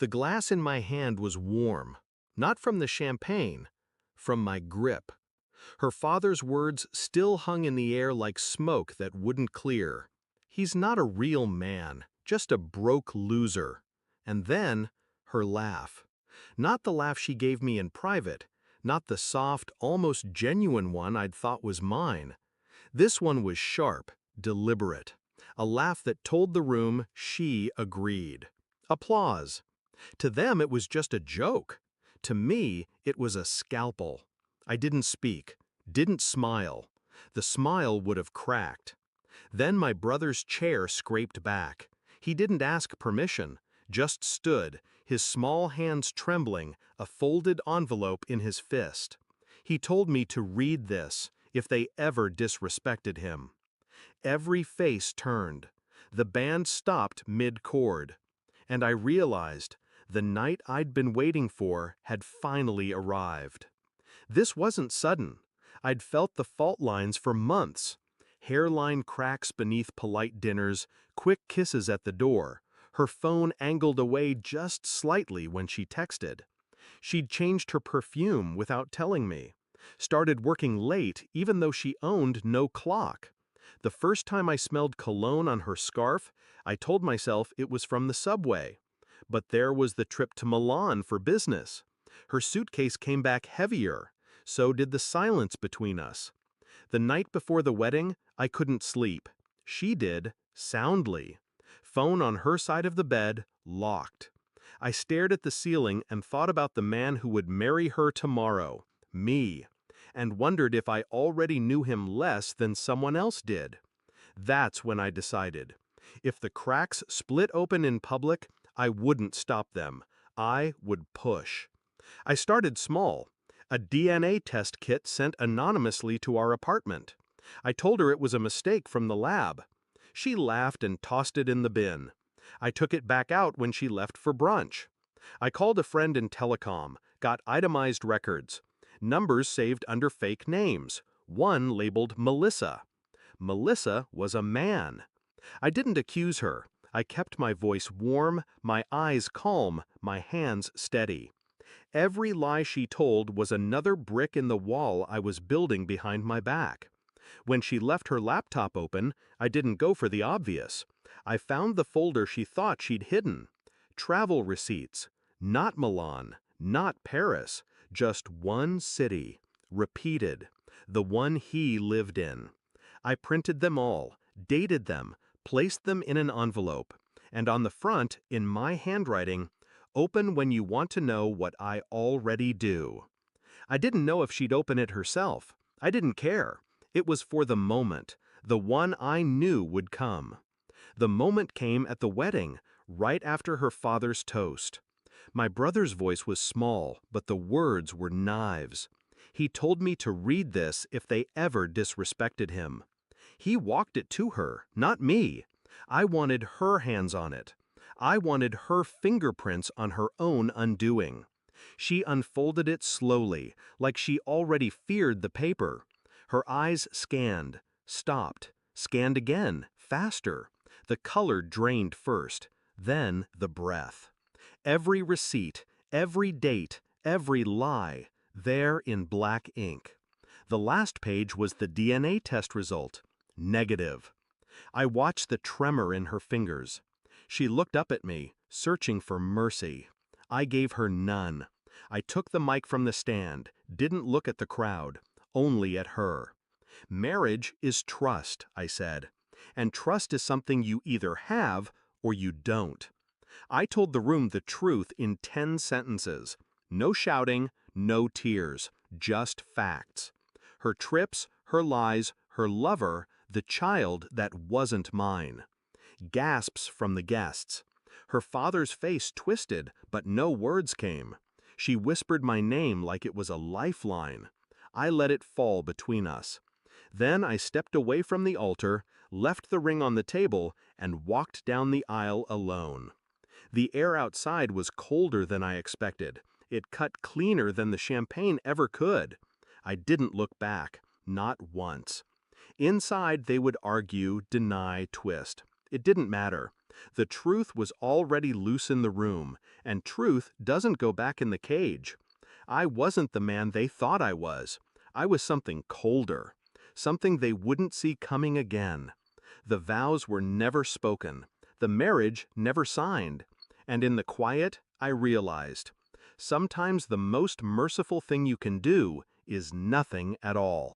The glass in my hand was warm, not from the champagne, from my grip. Her father's words still hung in the air like smoke that wouldn't clear. He's not a real man, just a broke loser. And then, her laugh. Not the laugh she gave me in private, not the soft, almost genuine one I'd thought was mine. This one was sharp, deliberate. A laugh that told the room she agreed. Applause. To them it was just a joke. To me, it was a scalpel. I didn't speak, didn't smile. The smile would have cracked. Then my brother's chair scraped back. He didn't ask permission, just stood, his small hands trembling, a folded envelope in his fist. He told me to read this, if they ever disrespected him. Every face turned. The band stopped mid-chord. And I realized the night I'd been waiting for had finally arrived. This wasn't sudden. I'd felt the fault lines for months. Hairline cracks beneath polite dinners, quick kisses at the door, her phone angled away just slightly when she texted. She'd changed her perfume without telling me. Started working late even though she owned no clock. The first time I smelled cologne on her scarf, I told myself it was from the subway. But there was the trip to Milan for business. Her suitcase came back heavier. So did the silence between us. The night before the wedding, I couldn't sleep. She did, soundly. Phone on her side of the bed, locked. I stared at the ceiling and thought about the man who would marry her tomorrow, me, and wondered if I already knew him less than someone else did. That's when I decided. If the cracks split open in public, I wouldn't stop them. I would push. I started small. A DNA test kit sent anonymously to our apartment. I told her it was a mistake from the lab. She laughed and tossed it in the bin. I took it back out when she left for brunch. I called a friend in telecom, got itemized records. Numbers saved under fake names. One labeled Melissa. Melissa was a man. I didn't accuse her. I kept my voice warm, my eyes calm, my hands steady. Every lie she told was another brick in the wall I was building behind my back. When she left her laptop open, I didn't go for the obvious. I found the folder she thought she'd hidden. Travel receipts. Not Milan, not Paris, just one city. Repeated. The one he lived in. I printed them all, dated them, placed them in an envelope, and on the front, in my handwriting, "Open when you want to know what I already do." I didn't know if she'd open it herself. I didn't care. It was for the moment, the one I knew would come. The moment came at the wedding, right after her father's toast. My brother's voice was small, but the words were knives. He told me to read this if they ever disrespected him. He walked it to her, not me. I wanted her hands on it. I wanted her fingerprints on her own undoing. She unfolded it slowly, like she already feared the paper. Her eyes scanned, stopped, scanned again, faster. The color drained first, then the breath. Every receipt, every date, every lie, there in black ink. The last page was the DNA test result. Negative. I watched the tremor in her fingers. She looked up at me, searching for mercy. I gave her none. I took the mic from the stand, didn't look at the crowd, only at her. Marriage is trust, I said. And trust is something you either have or you don't. I told the room the truth in 10 sentences. No shouting, no tears, just facts. Her trips, her lies, her lover, the child that wasn't mine. Gasps from the guests. Her father's face twisted, but no words came. She whispered my name like it was a lifeline. I let it fall between us. Then I stepped away from the altar, left the ring on the table, and walked down the aisle alone. The air outside was colder than I expected. It cut cleaner than the champagne ever could. I didn't look back, not once. Inside they would argue, deny, twist. It didn't matter. The truth was already loose in the room, and truth doesn't go back in the cage. I wasn't the man they thought I was. I was something colder, something they wouldn't see coming again. The vows were never spoken, the marriage never signed, and in the quiet, I realized, sometimes the most merciful thing you can do is nothing at all.